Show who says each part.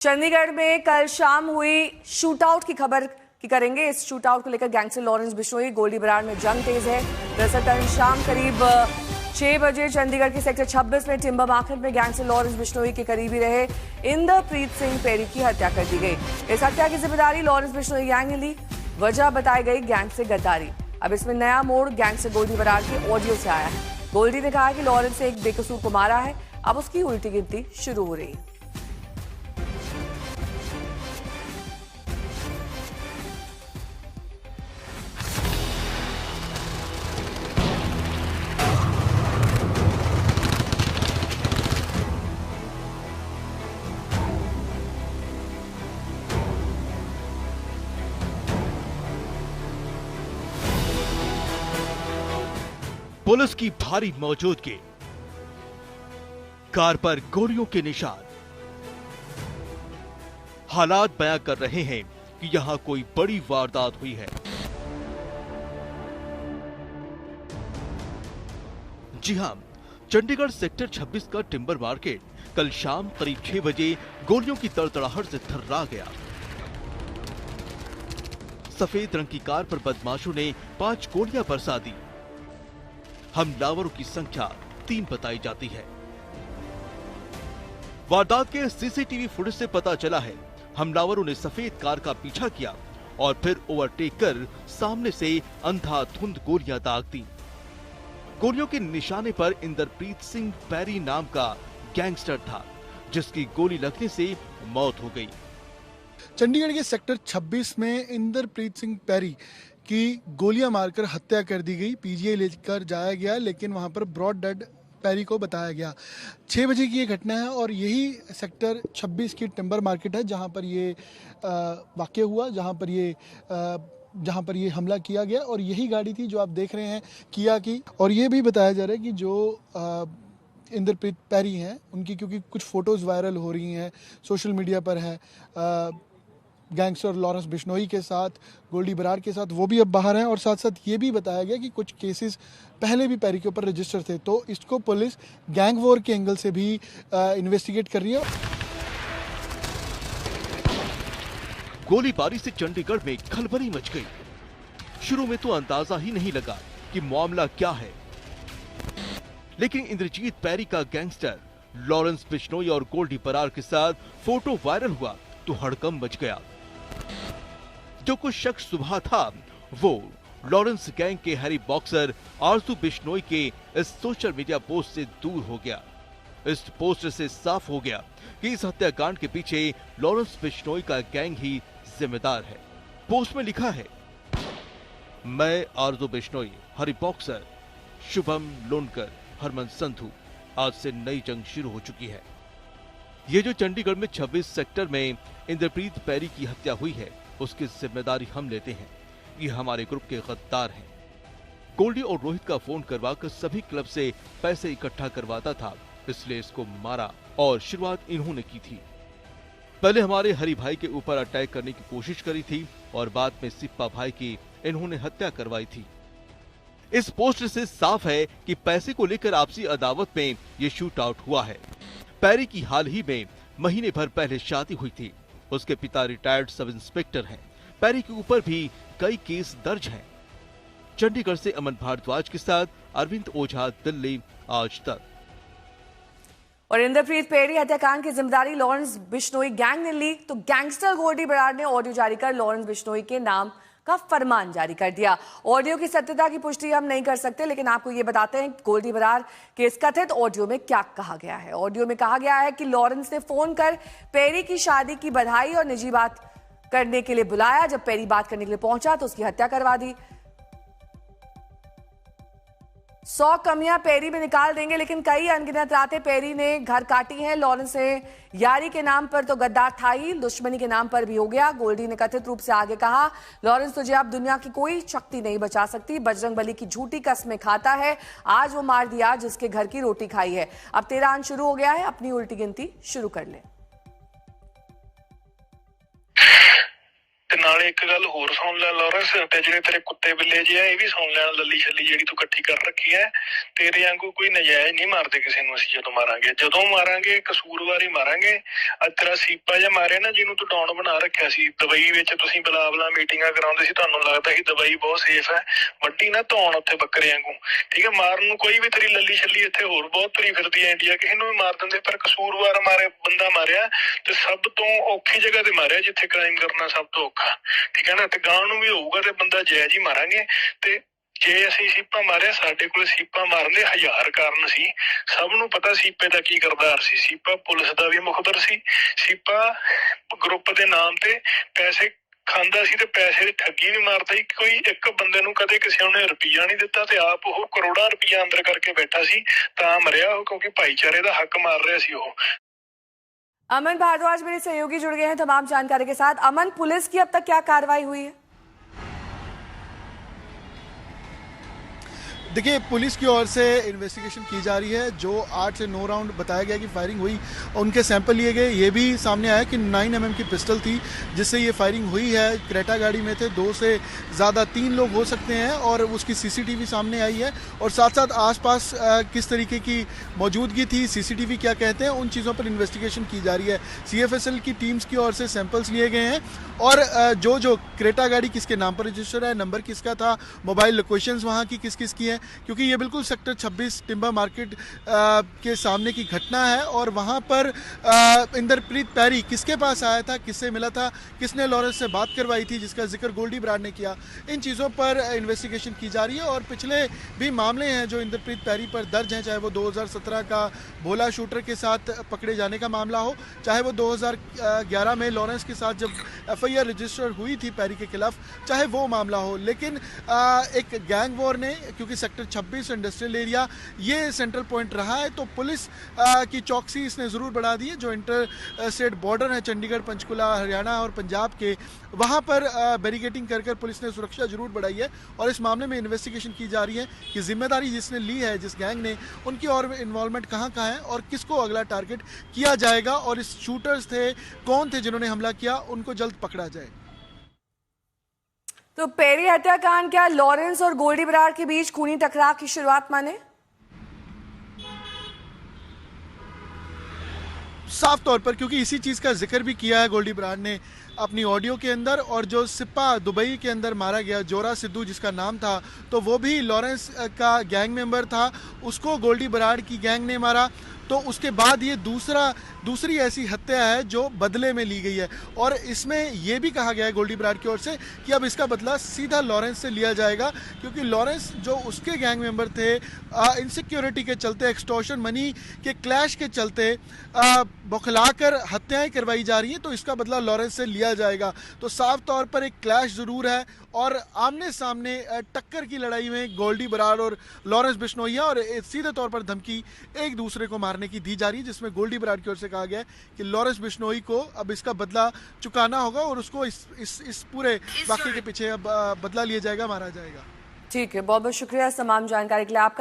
Speaker 1: चंडीगढ़ में कल शाम हुई शूटआउट की खबर की करेंगे। इस शूटआउट को लेकर गैंगस्टर लॉरेंस बिश्नोई गोली बरार में जंग तेज है। दरअसल कल शाम करीब 6 बजे चंडीगढ़ के सेक्टर 26 में टिम्बर मार्केट में गैंगस्टर लॉरेंस बिश्नोई के करीबी रहे इंद्रप्रीत सिंह पेरी की हत्या कर दी गई। इस हत्या की जिम्मेदारी लॉरेंस बिश्नोई गैंग ने ली। वजह बताई गई गैंग से गद्दारी। अब इसमें नया मोड़ गैंगस्टर गोल्डी बरार के ऑडियो से आया है। गोल्डी ने कहा कि लॉरेंस ने एक बेकसूर को मारा है। अब उसकी उल्टी गिनती शुरू हो रही है।
Speaker 2: पुलिस की भारी मौजूदगी, कार पर गोलियों के निशान, हालात बयां कर रहे हैं कि यहां कोई बड़ी वारदात हुई है। जी हां, चंडीगढ़ सेक्टर 26 का टिम्बर मार्केट कल शाम करीब 6 बजे गोलियों की तड़तड़ाहट से थर्रा गया। सफेद रंग की कार पर बदमाशों ने 5 गोलियां बरसा दी। हमलावरों की संख्या 3 बताई जाती है। वारदात के सीसीटीवी फुटेज से पता चला है हमलावरों ने सफेद कार का पीछा किया और फिर ओवरटेक कर सामने से अंधाधुंध गोलियां दाग दी। गोलियों के निशाने पर इंद्रप्रीत सिंह पेरी नाम का गैंगस्टर था, जिसकी गोली लगने से मौत हो गई।
Speaker 3: चंडीगढ़ के सेक्टर 26 में इंद्रप्रीत सिंह पेरी की गोलियां मारकर हत्या कर दी गई। पीजीआई लेकर जाया गया, लेकिन वहां पर ब्रॉड डेड पेरी को बताया गया। 6 बजे की ये घटना है और यही सेक्टर 26 की टिम्बर मार्केट है जहां पर ये वाकया हुआ, जहां पर ये हमला किया गया। और यही गाड़ी थी जो आप देख रहे हैं किया की। और ये भी बताया जा रहा है कि जो इंद्रप्रीत पेरी हैं उनकी, क्योंकि कुछ फोटोज वायरल हो रही हैं सोशल मीडिया पर है गैंगस्टर लॉरेंस बिश्नोई के साथ, गोल्डी बरार के साथ, वो भी अब बाहर हैं। और साथ साथ ये भी बताया गया कि कुछ केसेस पहले भी पेरी के ऊपर रजिस्टर थे, तो इसको पुलिस गैंग वॉर के एंगल से भी इन्वेस्टिगेट कर रही है।
Speaker 2: गोलीबारी से चंडीगढ़ में खलबली मच गई। शुरू में तो अंदाजा ही नहीं लगा कि मामला क्या है, लेकिन इंद्रजीत पेरी का गैंगस्टर लॉरेंस बिश्नोई और गोल्डी बरार के साथ फोटो वायरल हुआ तो हड़कंप मच गया। जो कुछ शख्स सुबह था वो लॉरेंस गैंग के हैरी बॉक्सर आरजू बिश्नोई के इस सोशल मीडिया पोस्ट से दूर हो गया। इस पोस्ट से साफ हो गया कि इस हत्याकांड के पीछे लॉरेंस बिश्नोई का गैंग ही जिम्मेदार है। पोस्ट में लिखा है, मैं आरजू बिश्नोई, हैरी बॉक्सर, शुभम लोनकर, हरमन संधू, आज से नई जंग शुरू हो चुकी है। ये जो चंडीगढ़ में 26 सेक्टर में इंद्रप्रीत पेरी की हत्या हुई है, उसकी जिम्मेदारी हम लेते हैं। ये हमारे ग्रुप के गद्दार हैं। गोल्डी और रोहित का फोन करवाकर सभी क्लब से पैसे इकट्ठा करवाता था, इसलिए इसको मारा और शुरुआत इन्होंने की थी। पहले हमारे हरी भाई के ऊपर अटैक करने की कोशिश करी थी और बाद में सिप्पा भाई की इन्होंने हत्या करवाई थी। इस पोस्ट से साफ है कि पैसे को लेकर आपसी अदावत में ये शूट आउट हुआ है। पेरी की हाल ही में महीने भर पहले शादी हुई थी। उसके पिता रिटायर्ड सब इंस्पेक्टर हैं। पेरी के ऊपर भी कई केस दर्ज हैं। चंडीगढ़ से अमन भारद्वाज के साथ अरविंद ओझा, दिल्ली आज तक।
Speaker 1: और इंद्रप्रीत पेरी हत्याकांड की जिम्मेदारी लॉरेंस बिश्नोई गैंग ने ली, तो गैंगस्टर गोल्डी बरार ने ऑडियो जारी कर लॉरेंस बिश्नोई के नाम का फरमान जारी कर दिया। ऑडियो की सत्यता की पुष्टि हम नहीं कर सकते, लेकिन आपको ये बताते हैं गोल्डी बरार के इस कथित ऑडियो में क्या कहा गया है। ऑडियो में कहा गया है कि लॉरेंस ने फोन कर पेरी की शादी की बधाई और निजी बात करने के लिए बुलाया। जब पेरी बात करने के लिए पहुंचा तो उसकी हत्या करवा दी। 100 कमियां पेरी में निकाल देंगे, लेकिन कई अनगिनत रातें पेरी ने घर काटी हैं। लॉरेंस ने यारी के नाम पर तो गद्दार था ही, दुश्मनी के नाम पर भी हो गया। गोल्डी ने कथित रूप से आगे कहा, लॉरेंस तुझे अब दुनिया की कोई शक्ति नहीं बचा सकती। बजरंगबली की झूठी कसमें खाता है। आज वो मार दिया जिसके घर की रोटी खाई है। अब तेरा अंत शुरू हो गया है, अपनी उल्टी गिनती शुरू कर ले।
Speaker 4: नाले एक गल होर सुन लै लॉरेंस, ते ਜਿਹੜੇ ਤੇਰੇ ਕੁੱਤੇ ਬਿੱਲੇ ਜਿਹੇ ਆ ਇਹ ਵੀ ਸੁਣ ਲੈਣ, ਲੱਲੀ ਛੱਲੀ ਜਿਹੜੀ ਤੂੰ ਇਕੱਠੀ ਕਰ ਰੱਖੀ ਹੈ। ਤੇਰੇ ਵਾਂਗੂ ਕੋਈ ਨਜਾਇਜ਼ ਨਹੀਂ ਮਾਰਦੇ ਕਿਸੇ ਨੂੰ। ਅਸੀਂ ਜਦੋਂ ਮਾਰਾਂਗੇ ਕਸੂਰਵਾਰ ਹੀ ਮਾਰਾਂਗੇ। ਅੱਜ ਤੇਰਾ ਸੀਪਾ ਜਿਹਾ ਮਾਰਿਆ ਨਾ, ਜਿਹਨੂੰ ਤੂੰ ਡਾਊਨ ਬਣਾ ਰੱਖਿਆ ਸੀ ਦੁਬਈ ਵਿੱਚ, ਤੁਸੀਂ ਬਲਾ ਮੀਟਿੰਗਾਂ ਕਰਾਉਂਦੇ ਸੀ, ਤੁਹਾਨੂੰ ਲੱਗਦਾ ਸੀ ਦੁਬਈ ਬਹੁਤ ਸੇਫ ਹੈ। ਵੱਡੀ ਨਾ ਧੌਣ ਉੱਥੇ ਬੱਕਰੇ ਵਾਂਗੂ, ਠੀਕ ਹੈ। ਮਾਰਨ ਨੂੰ ਕੋਈ ਵੀ ਤੇਰੀ ਲੱਲੀ ਛੱਲੀ ਇੱਥੇ ਹੋਰ ਬਹੁਤ ਤੁਰੀ ਫਿਰਦੀ ਹੈ ਇੰਡੀਆ, ਕਿਸੇ ਨੂੰ ਵੀ ਮਾਰ ਦਿੰਦੇ, ਪਰ ਕਸੂਰਵਾਰ ਬੰਦਾ ਮਾਰਿਆ ਤੇ ਸਭ ਤੋਂ ਔਖੀ ਜਗ੍ਹਾ ਤੇ ਮਾਰਿਆ ਜਿੱਥੇ ਕ੍ਰਾਈਮ ਕਰਨਾ ਸਭ ਤੋਂ ਔਖਾ, ਠੀਕ ਹੈ ਨਾ। ਤੇ ਗਾਂ ਨੂੰ ਵੀ ਹੋਊਗਾ ਤੇ ਬੰਦਾ ਜਾਇਜ਼ ਹੀ ਮਾਰਾਂਗੇ। ਤੇ ਜੇ ਅਸੀਂ ਸੀਪਾ ਮਾਰਿਆ, ਸਾਡੇ ਕੋਲ ਸੀਪਾ ਮਾਰਨ ਦੇ 1000 ਕਾਰਨ ਸੀ। ਸਭ ਨੂੰ ਪਤਾ ਸੀਪੇ ਦਾ ਕੀ ਕਰਦਾਰ ਸੀ। ਸੀਪਾ ਪੁਲਿਸ ਦਾ ਵੀ ਮੁਖਬਰ ਸੀ। ਸੀਪਾ ਗਰੁੱਪ ਦੇ ਨਾਮ ਤੇ ਪੈਸੇ ਖਾਂਦਾ ਸੀ ਤੇ ਪੈਸੇ ਦੀ ਠੱਗੀ ਵੀ ਮਾਰਦਾ ਸੀ। ਕੋਈ ਇੱਕ ਬੰਦੇ ਨੂੰ ਕਦੇ ਕਿਸੇ ਨੇ ਰੁਪਈਆ ਨਹੀਂ ਦਿੱਤਾ ਤੇ ਆਪ ਉਹ ਕਰੋੜਾਂ ਰੁਪਈਆ ਅੰਦਰ ਕਰਕੇ ਬੈਠਾ ਸੀ, ਤਾਂ ਮਰਿਆ ਉਹ, ਕਿਉਂਕਿ ਭਾਈਚਾਰੇ ਦਾ ਹੱਕ ਮਾਰ ਰਿਹਾ ਸੀ ਉਹ।
Speaker 1: अमन भारद्वाज मेरे सहयोगी जुड़ गए हैं तमाम जानकारी के साथ। अमन, पुलिस की अब तक क्या कार्रवाई हुई है?
Speaker 3: देखिए, पुलिस की ओर से इन्वेस्टिगेशन की जा रही है। जो 8 से 9 राउंड बताया गया कि फायरिंग हुई, उनके सैंपल लिए गए। ये भी सामने आया कि 9 mm की पिस्टल थी जिससे ये फायरिंग हुई है। क्रेटा गाड़ी में थे 2 से ज़्यादा 3 लोग हो सकते हैं और उसकी सीसीटीवी सामने आई है। और साथ साथ आसपास किस तरीके की मौजूदगी थी, सीसीटीवी क्या कहते हैं, उन चीज़ों पर इन्वेस्टिगेशन की जा रही है। CFSL की टीम्स की ओर से सैंपल्स लिए गए हैं और जो क्रेटा गाड़ी किसके नाम पर रजिस्टर है, नंबर किसका था, मोबाइल लोकेशंस वहाँ की किस किस की है, क्योंकि ये बिल्कुल सेक्टर 26 टिम्बर मार्केट के सामने की घटना है। और वहाँ पर इंद्रप्रीत पैरी किसके पास आया था, किससे मिला था, किसने लॉरेंस से बात करवाई थी, जिसका जिक्र गोल्डी बराड़ ने किया, इन चीज़ों पर इन्वेस्टिगेशन की जा रही है। और पिछले भी मामले हैं जो इंद्रप्रीत पैरी पर दर्ज हैं, चाहे वो 2017 का भोला शूटर के साथ पकड़े जाने का मामला हो, चाहे वो 2011 में लॉरेंस के साथ जब FIR रजिस्टर हुई थी पैरी के खिलाफ, चाहे वो मामला हो। लेकिन एक गैंग वॉर ने, क्योंकि सेक्टर 26 इंडस्ट्रियल एरिया ये सेंट्रल पॉइंट रहा है, तो पुलिस की चौकसी इसने ज़रूर बढ़ा दी है। जो इंटर स्टेट बॉर्डर है चंडीगढ़, पंचकुला, हरियाणा और पंजाब के, वहाँ पर बैरिकेडिंग कर पुलिस ने सुरक्षा जरूर बढ़ाई है। और इस मामले में इन्वेस्टिगेशन की जा रही है कि जिम्मेदारी जिसने ली है, जिस गैंग ने, उनकी और इन्वॉल्वमेंट कहाँ है और किसको अगला टारगेट किया जाएगा, और इस शूटर्स थे कौन थे जिन्होंने हमला किया, उनको जल्द पकड़ा जाए।
Speaker 1: तो पेरी हत्याकांड क्या लॉरेंस और गोल्डी बराड़ के बीच खूनी टकराव की शुरुआत माने?
Speaker 3: साफ तौर पर, क्योंकि इसी चीज़ का जिक्र भी किया है गोल्डी बराड़ ने अपनी ऑडियो के अंदर। और जो सिप्पा दुबई के अंदर मारा गया, जोरा सिद्धू जिसका नाम था, तो वो भी लॉरेंस का गैंग मेंबर था, उसको गोल्डी बराड़ की गैंग ने मारा। तो उसके बाद ये दूसरी ऐसी हत्या है जो बदले में ली गई है। और इसमें यह भी कहा गया है गोल्डी बराड़ की ओर से कि अब इसका बदला सीधा लॉरेंस से लिया जाएगा, क्योंकि लॉरेंस जो उसके गैंग मेंबर थे, इनसिक्योरिटी के चलते, एक्सटॉर्शन मनी के क्लैश के चलते बौखलाकर हत्याएं करवाई जा रही हैं, तो इसका बदला लॉरेंस से लिया जाएगा। तो साफ तौर पर एक क्लैश ज़रूर है और आमने सामने टक्कर की लड़ाई में गोल्डी बराड़ और लॉरेंस बिश्नोई, और सीधे तौर पर धमकी एक दूसरे को मारने की दी जा रही है, जिसमें गोल्डी बराड़ की ओर से कहा गया है कि लॉरेंस बिश्नोई को अब इसका बदला चुकाना होगा और उसको इस पूरे वाकये के पीछे अब बदला लिया जाएगा, मारा जाएगा।
Speaker 1: ठीक है, बहुत बहुत शुक्रिया तमाम जानकारी के लिए आपका।